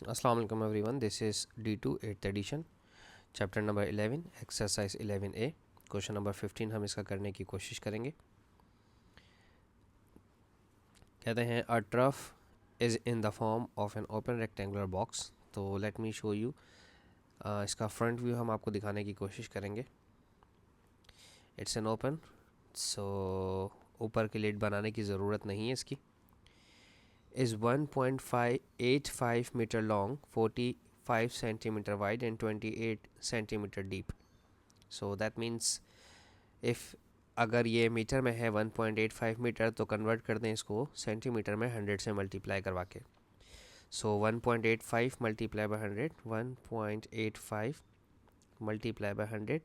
Assalamu alaikum everyone. This is D2 8th edition, chapter number 11, exercise 11A. Question number 15 हम इसका करने की कोशिश करेंगे. कहते हैं a trough is in the form of an open rectangular box. तो लेट मी शो यू. इसका फ्रंट व्यू हम आपको दिखाने की कोशिश करेंगे. इट्स एन ओपन, सो ऊपर की लिड बनाने की ज़रूरत नहीं है इसकी. is 1.585 meter long, 45 centimeter wide and 28 centimeter deep. So that means if अगर ये मीटर में है 1.85 मीटर तो कन्वर्ट कर दें इसको सेंटीमीटर में 100 से मल्टीप्लाई करवा के. सो 1.85 मल्टीप्लाई बाय 100, 1.85 मल्टीप्लाई बाय 100,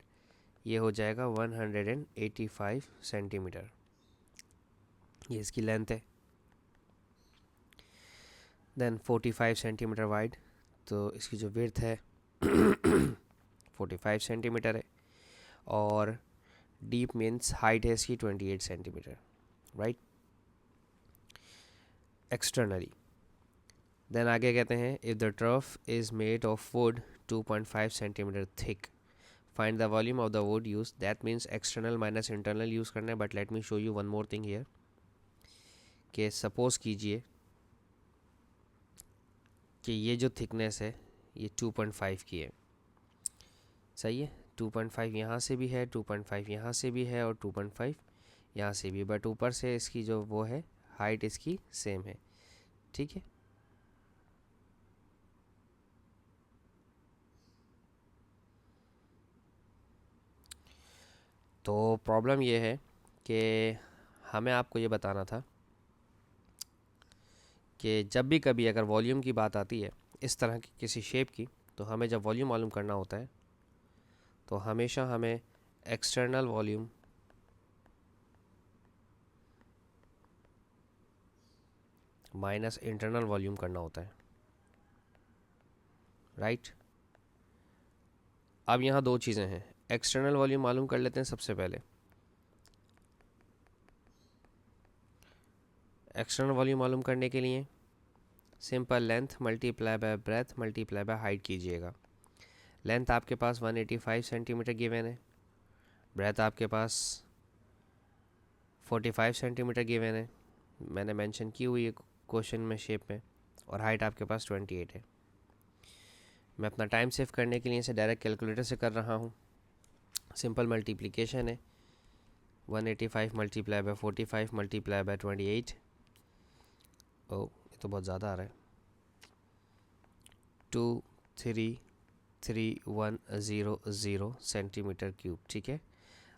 ये हो जाएगा 185 सेंटीमीटर. ये इसकी लेंथ है. देन 45 सेंटीमीटर वाइड, तो इसकी जो विड्थ है 45 सेंटीमीटर है. और डीप मीन्स हाइट है इसकी 28 सेंटीमीटर, राइट. एक्सटर्नली देन आगे कहते हैं if the trough is made of would 2.5 centimetre thick, find the volume of the wood use. That means external minus internal use करना है. But let me show you one more thing here कि suppose कीजिए कि ये जो thickness है ये 2.5 की है. सही है. 2.5 यहाँ से भी है, 2.5 यहाँ से भी है और 2.5 यहाँ से भी. बट ऊपर से इसकी जो वो है हाइट इसकी सेम है. ठीक है. तो प्रॉब्लम ये है कि हमें आपको ये बताना था कि जब भी कभी अगर वॉल्यूम की बात आती है इस तरह की किसी शेप की, तो हमें जब वॉल्यूम मालूम करना होता है तो हमेशा हमें external volume minus internal volume करना होता है, राइट. अब यहाँ दो चीज़ें हैं. एक्सटर्नल वॉल्यूम मालूम कर लेते हैं सबसे पहले. एक्सटर्नल वॉल्यूम मालूम करने के लिए simple length multiply by breath multiply by height कीजिएगा. लेंथ आपके पास 185 सेंटीमीटर गिवन है, ब्रेथ आपके पास 45 सेंटीमीटर गिवन है, मैंने मेंशन की हुई है क्वेश्चन में शेप में, और हाइट आपके पास 28 है. मैं अपना टाइम सेव करने के लिए इसे डायरेक्ट कैलकुलेटर से कर रहा हूँ. सिंपल मल्टीप्लिकेशन है. 185 मल्टीप्लाई बाय 45 मल्टीप्लाई बाय 28. ओ ये तो बहुत ज़्यादा आ रहा है. 23310 सेंटीमीटर क्यूब. ठीक है.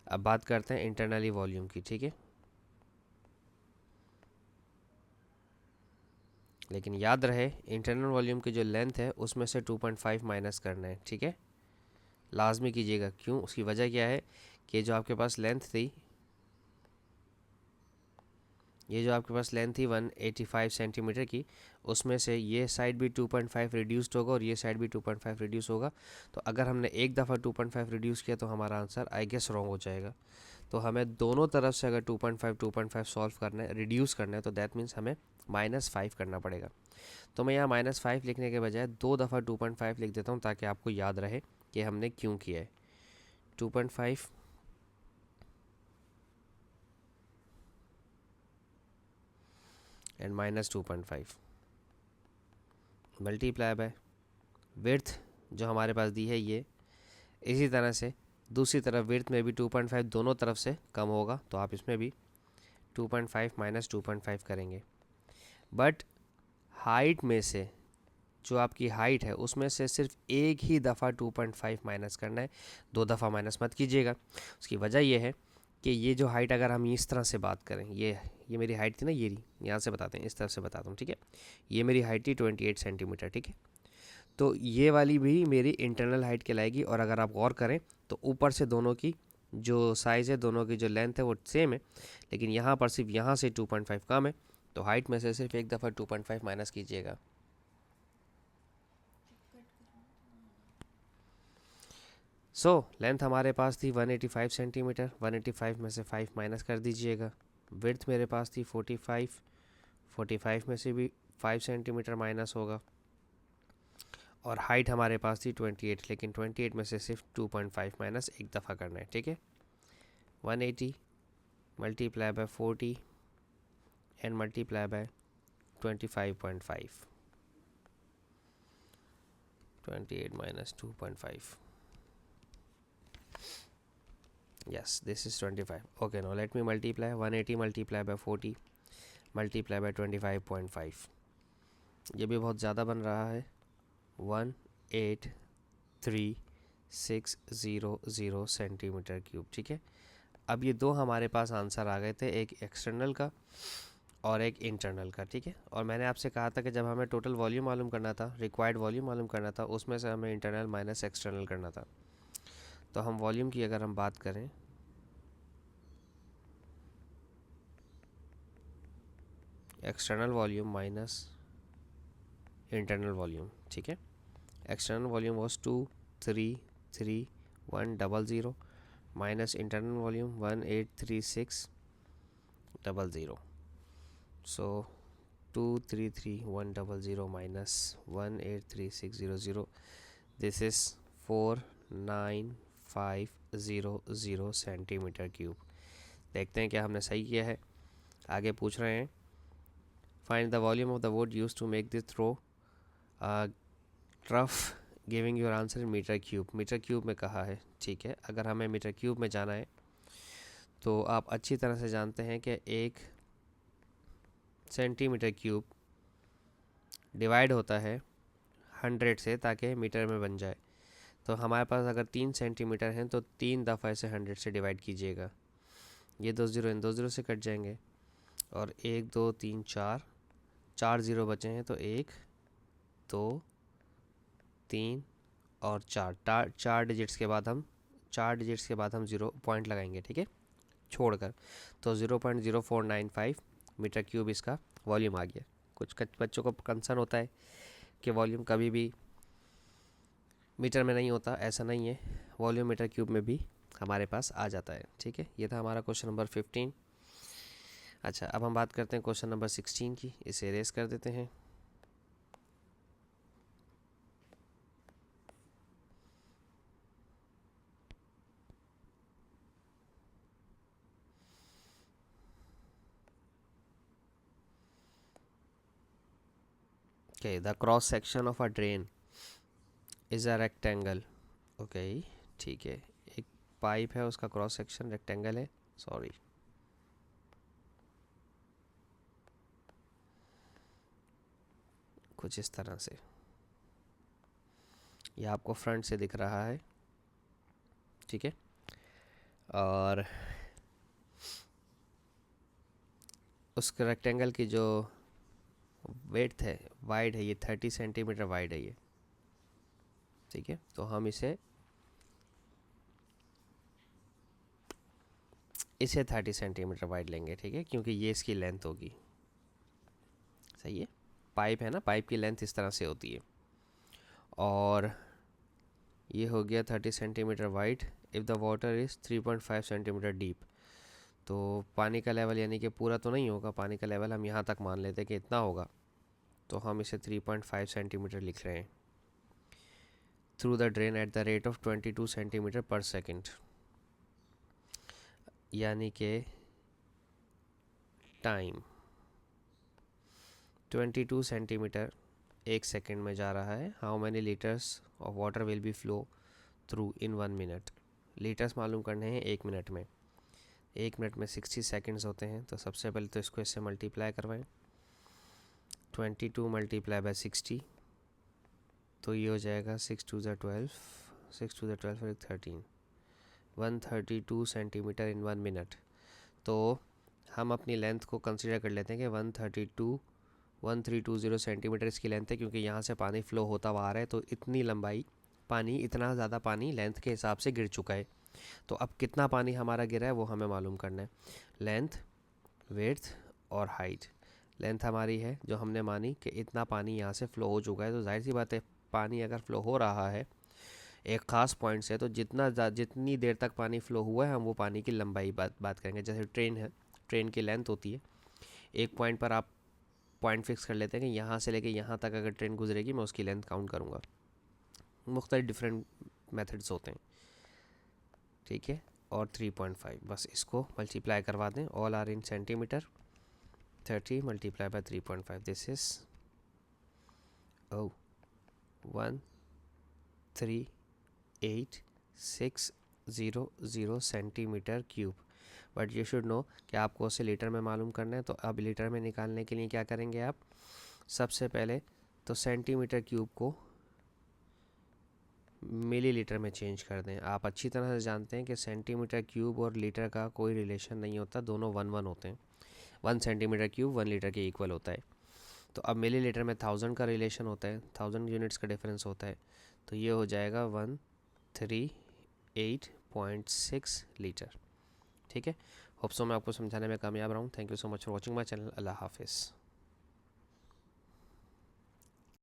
अब बात करते हैं इंटरनली वॉल्यूम की. ठीक है. लेकिन याद रहे इंटरनल वॉल्यूम की जो लेंथ है उसमें से 2.5 माइनस करना है. ठीक है. लाजमी कीजिएगा. क्यों? उसकी वजह क्या है कि जो आपके पास लेंथ थी, ये जो आपके पास लेंथ थी 185 सेंटीमीटर की, उसमें से ये साइड भी 2.5 रिड्यूस्ड होगा और ये साइड भी 2.5 रिड्यूस होगा. तो अगर हमने एक दफ़ा 2.5 रिड्यूस किया तो हमारा आंसर आई गेस रॉन्ग हो जाएगा. तो हमें दोनों तरफ से अगर 2.5 सॉल्व करना है, रिड्यूस करना है, तो दैट मीन्स हमें -5 करना पड़ेगा. तो मैं यहाँ -5 लिखने के बजाय दो दफ़ा 2.5 लिख देता हूँ ताकि आपको याद रहे कि हमने क्यों किया है. 2.5 एंड -2.5 मल्टीप्लाई बाय विड्थ जो हमारे पास दी है ये. इसी तरह से दूसरी तरफ विड्थ में भी 2.5 दोनों तरफ से कम होगा, तो आप इसमें भी 2.5 माइनस 2.5 करेंगे. बट हाइट में से जो आपकी हाइट है उसमें से सिर्फ एक ही दफ़ा 2.5 माइनस करना है, दो दफ़ा माइनस मत कीजिएगा. उसकी वजह यह है कि ये जो हाइट अगर हम इस तरह से बात करें, ये मेरी हाइट थी ना, ये यहाँ से बताते हैं, इस तरफ से बताता हूँ. ठीक है. ये मेरी हाइट थी 28 सेंटीमीटर. ठीक है. तो ये वाली भी मेरी इंटरनल हाइट कहलाएगी. और अगर आप गौर करें तो ऊपर से दोनों की जो साइज़ है, दोनों की जो लेंथ है वो सेम है, लेकिन यहाँ पर सिर्फ यहाँ से 2.5 कम है. तो हाइट में से सिर्फ एक दफ़ा 2.5 माइनस कीजिएगा. सो लेंथ हमारे पास थी 185 सेंटीमीटर. 185 में से 5 माइनस कर दीजिएगा. विड्थ मेरे पास थी 45. 45 में से भी 5 सेंटीमीटर माइनस होगा. और हाइट हमारे पास थी 28, लेकिन 28 में से सिर्फ 2.5 माइनस एक दफ़ा करना है, ठीक है। 180 multiply by 40 and multiply by 25.5, 28 minus 2.5. Yes, this is 25. Okay, now let me multiply 180 multiply by 40 multiply by 25.5. ये भी बहुत ज़्यादा बन रहा है, 183,600 सेंटीमीटर क्यूब, ठीक है। अब ये दो हमारे पास आंसर आ गए थे, एक एक्सटर्नल का और एक इंटरनल का, ठीक है। और मैंने आपसे कहा था कि जब हमें टोटल वॉल्यूम मालूम करना था, रिक्वायर्ड वॉल्यूम मालूम करना था, उसमें से हमें इंटरनल माइनस एक्सटर्नल करना था। तो हम वॉल्यूम की अगर हम बात करें, external volume minus internal volume, ठीक है। External volume was 233,100 minus internal volume 183,600. So 233,100 minus 183,600, this is 49500 centimetre cube. देखते हैं क्या हमने सही किया है। आगे पूछ रहे हैं find the volume of the wood used to make this throw trough, giving your answer in metre cube. Metre cube में कहा है, ठीक है। अगर हमें मीटर क्यूब में जाना है तो आप अच्छी तरह से जानते हैं कि 1 सेंटीमीटर क्यूब डिवाइड होता है 100 से ताकि मीटर में बन जाए। तो हमारे पास अगर 3 सेंटीमीटर हैं तो 3 दफ़ा इसे 100 से डिवाइड कीजिएगा। ये 2 ज़ीरो इन 2 ज़ीरो से कट जाएंगे और 1 2 3 4 ज़ीरो बचे हैं, तो 1 2 3 और 4 डिजिट्स के बाद हम 0 पॉइंट लगाएंगे, ठीक है, छोड़कर। तो 0.0495 मीटर क्यूब इसका वॉल्यूम आ गया। कुछ बच्चों को कंसर्न होता है कि वॉल्यूम कभी भी मीटर में नहीं होता, ऐसा नहीं है, वॉल्यूम मीटर क्यूब में भी हमारे पास आ जाता है, ठीक है। ये था हमारा क्वेश्चन नंबर 15। अच्छा, अब हम बात करते हैं क्वेश्चन नंबर 16 की। इसे रेस कर देते हैं। Okay, the cross section of a drain is a rectangle. Okay, ठीक है, एक पाइप है, उसका क्रॉस सेक्शन रेक्टेंगल है, सॉरी, कुछ इस तरह से यह आपको फ्रंट से दिख रहा है, ठीक है। और उस रेक्टेंगल की जो विड्थ है, वाइड है, ये 30 सेंटीमीटर वाइड है ये, ठीक है। तो हम इसे 30 सेंटीमीटर वाइड लेंगे, ठीक है, क्योंकि ये इसकी लेंथ होगी, सही है। पाइप है ना, पाइप की लेंथ इस तरह से होती है, और ये हो गया 30 centimetre wide. If the water is 3.5 centimetre deep, तो पानी का लेवल, यानी कि पूरा तो नहीं होगा, पानी का लेवल हम यहाँ तक मान लेते हैं कि इतना होगा, तो हम इसे 3.5 सेंटीमीटर लिख रहे हैं। Through the drain at the rate of 22 centimetre पर सेकेंड, यानी कि टाइम 22 सेंटीमीटर 1 सेकेंड में जा रहा है। How many litres of water will be flow through in 1 minute. Litres मालूम करने हैं 1 मिनट में। 1 मिनट में 60 सेकेंड्स होते हैं, तो सबसे पहले तो इसको इससे मल्टीप्लाई करवाएं। 22 मल्टीप्लाई बाय 60, तो ये हो जाएगा 6 2 ज़ा 12, 6 2 ज़ा 12 और 13, 132 सेंटीमीटर इन 1 मिनट। तो हम अपनी लेंथ को कंसीडर कर लेते हैं कि 1320 सेंटीमीटर इसकी लेंथ है, क्योंकि यहाँ से पानी फ़्लो होता हुआ आ रहा है, तो इतनी लंबाई पानी, इतना ज़्यादा पानी लेंथ के हिसाब से गिर चुका है। तो अब कितना पानी हमारा गिरा है वो हमें मालूम करना है। लेंथ, विड्थ और हाइट। लेंथ हमारी है जो हमने मानी कि इतना पानी यहाँ से फ़्लो हो चुका है, तो जाहिर सी बात है पानी अगर फ़्लो हो रहा है एक ख़ास पॉइंट से, तो जितनी देर तक पानी फ़्लो हुआ है हम वो पानी की लंबाई बात करेंगे। जैसे ट्रेन है, ट्रेन की लेंथ होती है, एक पॉइंट पर आप पॉइंट फिक्स कर लेते हैं कि यहाँ से लेके यहाँ तक अगर ट्रेन गुजरेगी मैं उसकी लेंथ काउंट करूँगा। मुख्तलिफ डिफरेंट मेथड्स होते हैं, ठीक है। और 3.5 बस इसको मल्टीप्लाई करवा दें, all are in centimetre, 30 multiply by 3.5, this is 138,600 centimetre cube. But you should know कि आपको उसे लीटर में मालूम करना है, तो अब लीटर में निकालने के लिए क्या करेंगे आप, सबसे पहले तो सेंटीमीटर क्यूब को मिलीलीटर में चेंज कर दें। आप अच्छी तरह से जानते हैं कि सेंटीमीटर क्यूब और लीटर का कोई रिलेशन नहीं होता, दोनों 1 होते हैं। 1 सेंटीमीटर क्यूब 1 लीटर के इक्वल होता है। तो अब मिलीलीटर में 1000 का रिलेशन होता है, 1000 यूनिट्स का डिफरेंस होता है, तो ये हो जाएगा 138.6 लीटर, ठीक है। होप सो मैं आपको समझाने में कामयाब रहा हूँ। Thank you so much for watching my channel. अल्लाह हाफिज़।